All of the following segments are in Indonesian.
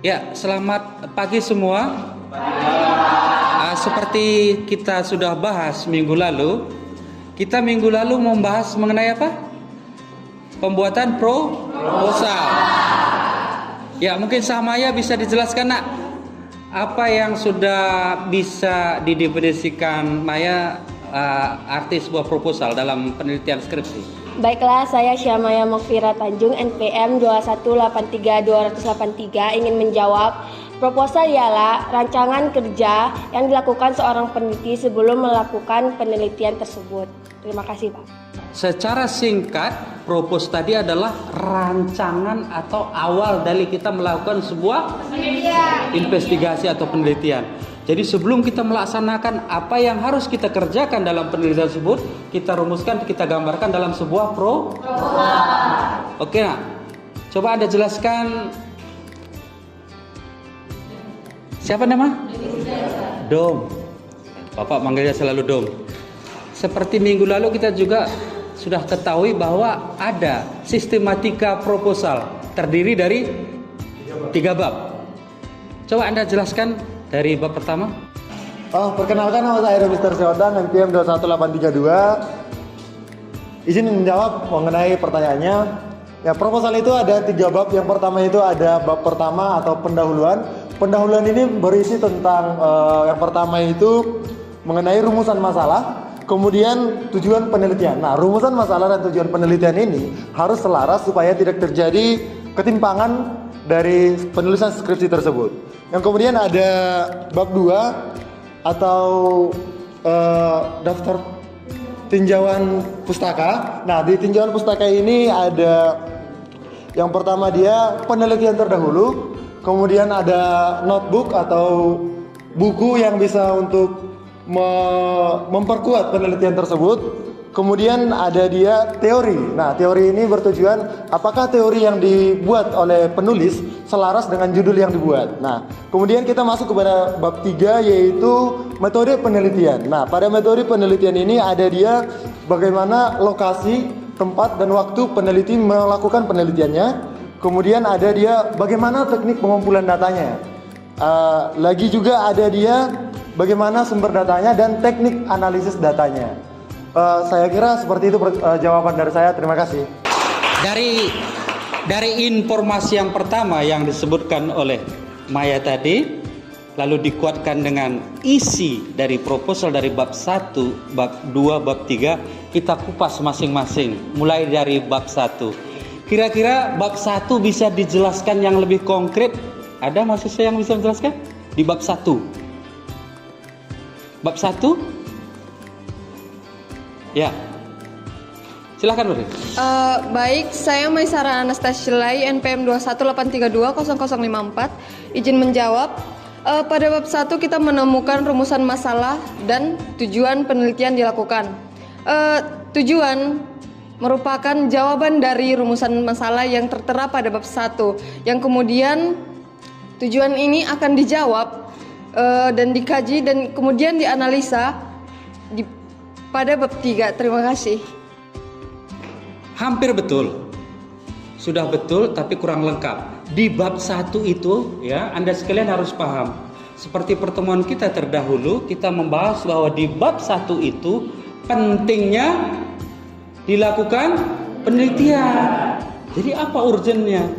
Ya, selamat pagi semua. Seperti kita sudah bahas minggu lalu, kita minggu lalu membahas mengenai apa? Pembuatan proposal. Ya, mungkin Samaya bisa dijelaskan, Nak, apa yang sudah bisa didefinisikan Maya arti sebuah proposal dalam penelitian skripsi? Baiklah, saya Syamaya Mokfira Tanjung, NPM 2183283 ingin menjawab. Proposal ialah rancangan kerja yang dilakukan seorang peneliti sebelum melakukan penelitian tersebut. Terima kasih, Pak. Secara singkat, propos tadi adalah rancangan atau awal dari kita melakukan sebuah investigasi atau penelitian. Jadi sebelum kita melaksanakan apa yang harus kita kerjakan dalam penelitian tersebut, kita rumuskan, kita gambarkan dalam sebuah proposal. Oke, nah, coba Anda jelaskan. Siapa nama? Dom. Bapak manggilnya selalu Dom. Seperti minggu lalu kita juga sudah ketahui bahwa ada sistematika proposal terdiri dari 3 bab. Coba Anda jelaskan dari bab pertama. Perkenalkan, nama saya Mr. Syodan, NPM 21832. Izin menjawab mengenai pertanyaannya. Ya, proposal itu ada 3 bab. Yang pertama itu ada bab pertama atau pendahuluan. Pendahuluan ini berisi tentang yang pertama itu mengenai rumusan masalah, kemudian tujuan penelitian. Nah, rumusan masalah dan tujuan penelitian ini harus selaras supaya tidak terjadi ketimpangan dari penulisan skripsi tersebut. Yang kemudian ada bab 2 atau daftar tinjauan pustaka. Nah, di tinjauan pustaka ini ada yang pertama dia penelitian terdahulu, kemudian ada notebook atau buku yang bisa untuk memperkuat penelitian tersebut. Kemudian ada dia teori. Nah, teori ini bertujuan apakah teori yang dibuat oleh penulis selaras dengan judul yang dibuat. Nah, kemudian kita masuk kepada bab 3 yaitu metode penelitian. Nah, pada metode penelitian ini ada dia bagaimana lokasi, tempat, dan waktu peneliti melakukan penelitiannya. Kemudian ada dia bagaimana teknik pengumpulan datanya. Lagi juga ada dia bagaimana sumber datanya dan teknik analisis datanya. Saya kira seperti itu jawaban dari saya. Terima kasih. Dari informasi yang pertama yang disebutkan oleh Maya tadi, lalu dikuatkan dengan isi dari proposal dari bab 1, bab 2, bab 3, kita kupas masing-masing. Mulai dari bab 1. Kira-kira bab 1 bisa dijelaskan yang lebih konkret? Ada mahasiswa yang bisa menjelaskan? Di bab 1. Bab 1? Ya. Silakan, Bro. Baik, saya Maisara Anastasilai, NPM 218320054. Izin menjawab. Pada bab 1 kita menemukan rumusan masalah dan tujuan penelitian dilakukan. Tujuan merupakan jawaban dari rumusan masalah yang tertera pada bab 1, yang kemudian tujuan ini akan dijawab dan dikaji dan kemudian dianalisa pada bab 3. Terima kasih. Hampir betul. Sudah betul tapi kurang lengkap. Di bab 1 itu ya, Anda sekalian harus paham. Seperti pertemuan kita terdahulu, kita membahas bahwa di bab 1 itu pentingnya dilakukan penelitian. Jadi apa urgennya?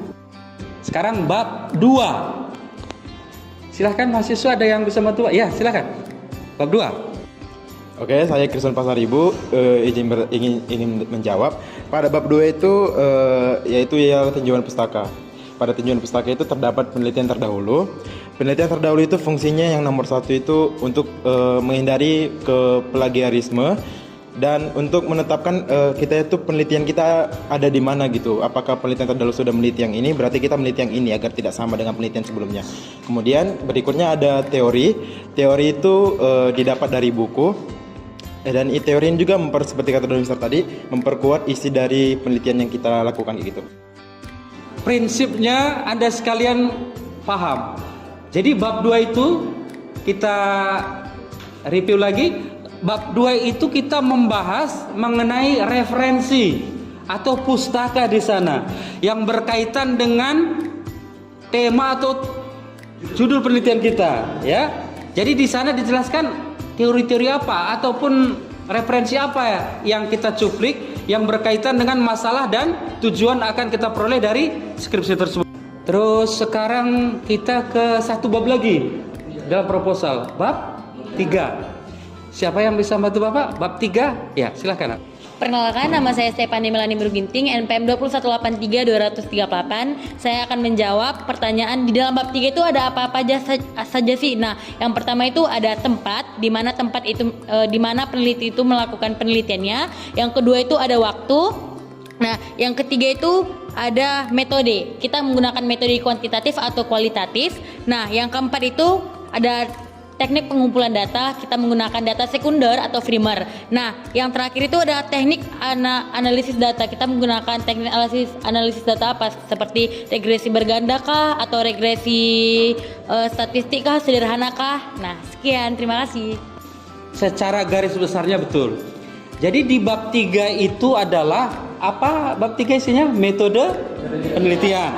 Sekarang bab 2. Silahkan mahasiswa, ada yang bisa bantu? Ya, silahkan. Bab 2. Oke, saya Kristen Pasaribu, ingin menjawab. Pada bab 2 itu yaitu tinjauan pustaka. Pada tinjauan pustaka itu terdapat penelitian terdahulu. Penelitian terdahulu itu fungsinya yang nomor 1 itu untuk menghindari plagiarisme dan untuk menetapkan kita itu penelitian kita ada di mana gitu. Apakah penelitian terdahulu sudah meneliti yang ini, berarti kita meneliti yang ini agar tidak sama dengan penelitian sebelumnya. Kemudian berikutnya ada teori. Teori itu didapat dari buku. Dan teori ini juga seperti kata Dr. tadi, memperkuat isi dari penelitian yang kita lakukan gitu. Prinsipnya Anda sekalian paham. Jadi bab 2 itu kita review lagi. Bab 2 itu kita membahas mengenai referensi atau pustaka di sana yang berkaitan dengan tema atau judul penelitian kita, ya. Jadi di sana dijelaskan teori-teori apa ataupun referensi apa ya yang kita cuplik yang berkaitan dengan masalah dan tujuan akan kita peroleh dari skripsi tersebut. Terus sekarang kita ke satu bab lagi dalam proposal, bab 3. Siapa yang bisa bantu Bapak? Bab 3? Ya, silakan. Perkenalkan, nama saya Stefani Melani Meruginting, NPM 21833-238. Saya akan menjawab pertanyaan di dalam bab 3 itu ada apa-apa saja sih. Nah, yang pertama itu ada tempat, di mana peneliti itu melakukan penelitiannya. Yang kedua itu ada waktu. Nah, yang ketiga itu ada metode. Kita menggunakan metode kuantitatif atau kualitatif. Nah, yang keempat itu ada teknik pengumpulan data, kita menggunakan data sekunder atau primer. Nah, yang terakhir itu ada teknik analisis data. Kita menggunakan teknik analisis data apa? Seperti regresi berganda kah atau regresi statistik kah, sederhana kah? Nah, sekian, terima kasih. Secara garis besarnya betul. Jadi di bab 3 itu adalah apa? Bab 3 isinya metode penelitian.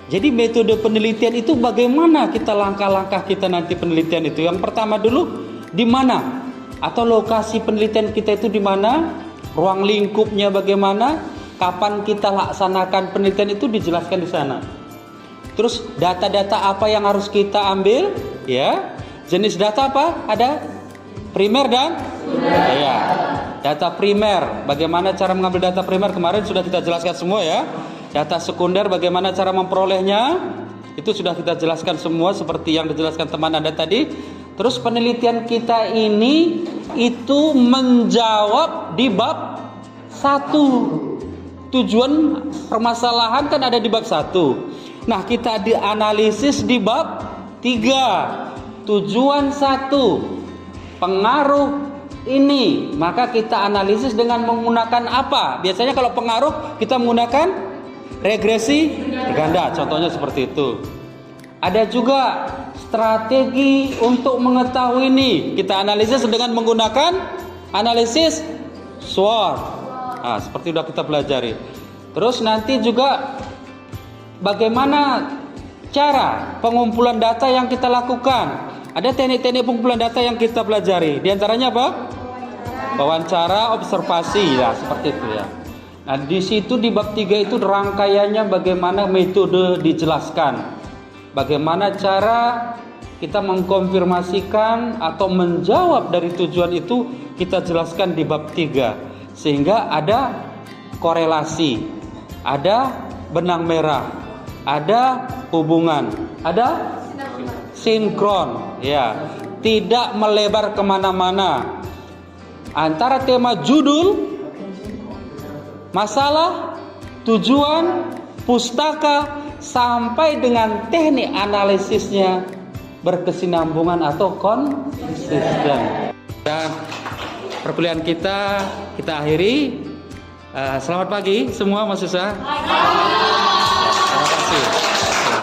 Jadi metode penelitian itu bagaimana kita langkah-langkah kita nanti penelitian itu. Yang pertama dulu di mana atau lokasi penelitian kita itu di mana, ruang lingkupnya bagaimana, kapan kita laksanakan penelitian itu dijelaskan di sana. Terus data-data apa yang harus kita ambil, ya. Jenis data apa? Ada primer dan ya. Data primer, bagaimana cara mengambil data primer kemarin sudah kita jelaskan semua ya. Data sekunder bagaimana cara memperolehnya, itu sudah kita jelaskan semua seperti yang dijelaskan teman Anda tadi. Terus penelitian kita ini itu menjawab di bab 1. Tujuan permasalahan kan ada di bab 1. Nah, kita dianalisis di bab 3. Tujuan 1, pengaruh ini, maka kita analisis dengan menggunakan apa? Biasanya kalau pengaruh kita menggunakan regresi berganda, contohnya seperti itu. Ada juga strategi untuk mengetahui ini, kita analisis dengan menggunakan analisis SWOT. Nah, seperti sudah kita pelajari. Terus nanti juga bagaimana cara pengumpulan data yang kita lakukan. Ada teknik-teknik pengumpulan data yang kita pelajari. Di antaranya apa? Wawancara, observasi, ya seperti itu ya. Nah, di situ di bab 3 itu rangkaiannya bagaimana metode dijelaskan. Bagaimana cara kita mengkonfirmasikan atau menjawab dari tujuan itu kita jelaskan di bab 3. Sehingga ada korelasi, ada benang merah, ada hubungan, ada sinkron, ya. Tidak melebar kemana-mana. Antara tema judul, masalah, tujuan, pustaka, sampai dengan teknik analisisnya berkesinambungan atau konsisten. Dan perkuliahan kita akhiri. Selamat pagi semua mahasiswa. Terima kasih.